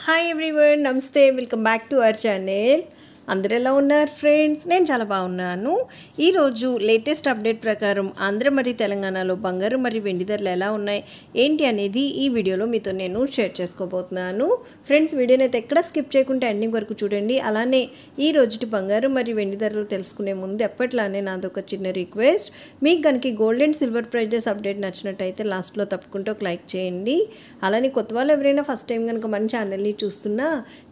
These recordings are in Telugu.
హాయ్ ఎవ్రీవన్, నమస్తే. Welcome back to our channel. అందరూ ఎలా ఉన్నారు ఫ్రెండ్స్? నేను చాలా బాగున్నాను. ఈరోజు లేటెస్ట్ అప్డేట్ ప్రకారం ఆంధ్ర మరియు తెలంగాణలో బంగారం మరియు వెండి ధరలు ఎలా ఉన్నాయి ఏంటి అనేది ఈ వీడియోలో మీతో నేను షేర్ చేసుకోబోతున్నాను. ఫ్రెండ్స్, వీడియోని అయితే ఎక్కడ స్కిప్ చేయకుండా ఎండింగ్ వరకు చూడండి. అలానే ఈ రోజుటి బంగారం మరియు వెండి ధరలు తెలుసుకునే ముందు ఎప్పట్లానే నాదొక చిన్న రిక్వెస్ట్. మీకు కనుక gold and silver prices update నచ్చినట్టయితే లాస్ట్లో తప్పకుండా ఒక లైక్ చేయండి. అలానే కొత్త వాళ్ళు ఎవరైనా ఫస్ట్ టైం కనుక మన ఛానల్ని చూస్తున్నా,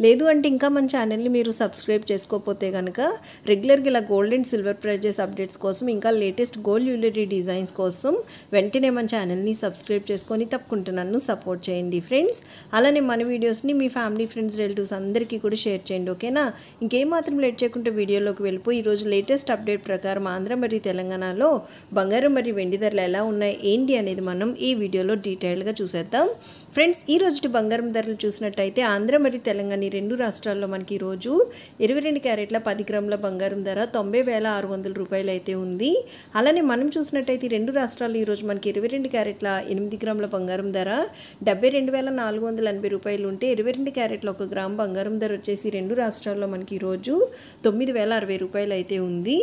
లేదు అంటే ఇంకా మన ఛానల్ని మీరు సబ్స్క్రైబ్ చేసుకోకపోతే కనుక రెగ్యులర్గా ఇలా gold and silver prices updates కోసం, ఇంకా లేటెస్ట్ గోల్డ్ జ్యువెలరీ డిజైన్స్ కోసం వెంటనే మన ఛానల్ని సబ్స్క్రైబ్ చేసుకొని తప్పకుండా నన్ను సపోర్ట్ చేయండి ఫ్రెండ్స్. అలానే మన వీడియోస్ని మీ ఫ్యామిలీ, ఫ్రెండ్స్, రిలేటివ్స్ అందరికీ కూడా షేర్ చేయండి, ఓకేనా? ఇంకేం మాత్రం లేట్ చేయకుండా వీడియోలోకి వెళ్ళిపోయి ఈరోజు లేటెస్ట్ అప్డేట్ ప్రకారం ఆంధ్ర మరియు తెలంగాణలో బంగారం మరియు వెండి ధరలు ఎలా ఉన్నాయి ఏంటి అనేది మనం ఈ వీడియోలో డీటెయిల్గా చూసేద్దాం. ఫ్రెండ్స్, ఈ రోజు బంగారం ధరలు చూసినట్టయితే ఆంధ్ర మరియు తెలంగాణ ఈ రెండు రాష్ట్రాల్లో మనకి ఈరోజు 22 క్యారెట్ల 10 గ్రాముల బంగారం ధర 90,600 రూపాయలు అయితే ఉంది. అలానే మనం చూసినట్టయితే ఈ రెండు రాష్ట్రాల్లో ఈరోజు మనకి 22 క్యారెట్ల 8 గ్రాముల బంగారం ధర 72,480 రూపాయలు ఉంటే, 22 క్యారెట్ల 1 గ్రామ్ బంగారం ధర వచ్చేసి రెండు రాష్ట్రాల్లో మనకి ఈరోజు 9,060 రూపాయలు అయితే ఉంది.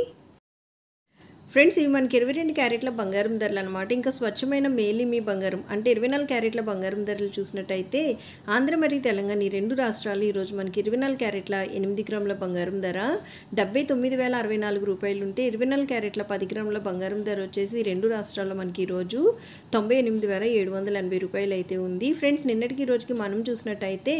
ఫ్రెండ్స్, ఇవి మనకి 22 క్యారెట్ల బంగారం ధరలు అనమాట. ఇంకా స్వచ్ఛమైన మేలిమి బంగారం అంటే 24 క్యారెట్ల బంగారం ధరలు చూసినట్టయితే ఆంధ్ర మరియు తెలంగాణ ఈ రెండు రాష్ట్రాలు ఈరోజు మనకి 24 క్యారెట్ల 8 గ్రాముల బంగారం ధర 79,064 రూపాయలు ఉంటే, 24 క్యారెట్ల 10 గ్రాముల బంగారం ధర వచ్చేసి రెండు రాష్ట్రాల్లో మనకి ఈరోజు 98,780 రూపాయలు అయితే ఉంది. ఫ్రెండ్స్, నిన్నటికి రోజుకి మనం చూసినట్టయితే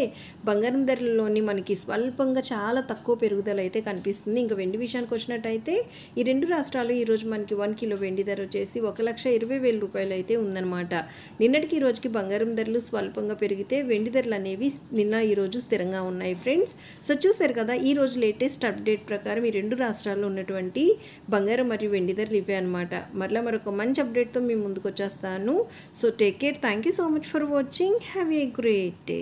బంగారం ధరల్లోని మనకి స్వల్పంగా చాలా తక్కువ పెరుగుదల అయితే కనిపిస్తుంది. ఇంకా వెండి విషయానికి వచ్చినట్టయితే ఈ రెండు రాష్ట్రాలు ఈరోజు మనకి 1 కిలో వెండి ధర వచ్చేసి 1,20,000 రూపాయలు అయితే ఉందన్నమాట. నిన్నటికి ఈ రోజుకి బంగారం ధరలు స్వల్పంగా పెరిగితే వెండి ధరలు అనేవి నిన్న ఈరోజు స్థిరంగా ఉన్నాయి ఫ్రెండ్స్. సో చూసారు కదా, ఈ రోజు లేటెస్ట్ అప్డేట్ ప్రకారం ఈ రెండు రాష్ట్రాల్లో ఉన్నటువంటి బంగారం మరియు వెండి ధరలు ఇవే అనమాట. మరలా మరొక మంచి అప్డేట్తో మీ ముందుకు వచ్చేస్తాను. So take care. Thank you so much for watching. Have a great day.